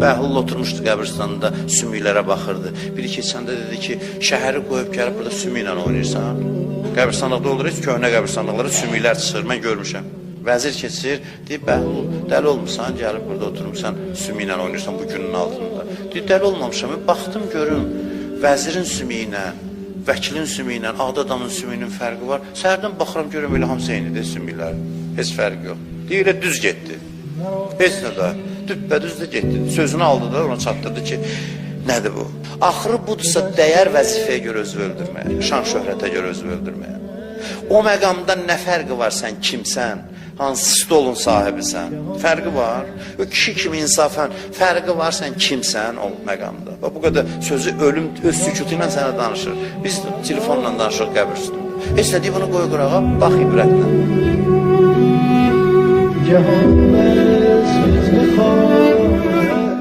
Bəhlul oturmuşdu qəbirstanında, sümüklərə baxırdı. Biri keçəndə dedi ki, şəhəri qoyub gəlib burada sümük ilə oynayırsan. Qəbirstanlıqda olur, heç köhnə qəbirstanlıqlara sümüklər çıxır, mən görmüşəm. Vəzir keçir, deyir, Bəhlul, dəli olmuşsan, gəlib burada oturmuşsan, sümük ilə oynayırsan bu günün altında. Deyir, dəli olmamışam, baxdım görüm, vəzirin sümüyü ilə, vəkilin sümüyü ilə, ağda adamın sümüyünün fərqi var. Səhərdən baxıram, görüm, elə hamısı eynidir sümüklər, heç fərqi yox. Deyir, elə düz getdi. Heç nə da, düppədüz də getdi. Sözünü aldı da, ona çatdırdı ki, nədir bu? Axırı budursa dəyər vəzifəyə görə özü öldürməyə, şan şöhrətə görə özü öldürməyə. O məqamda nə fərqi var sən kimsən, hansı stolun sahibisən, fərqi var. O kişi kimi insafən, fərqi var sən kimsən o məqamda. Bu qədər sözü ölüm öz sükutu ilə sənə danışır. Biz telefonla danışırıq qəbir üstündə. Heç nə deyib bunu qoy qırağa, bax ibrətlə.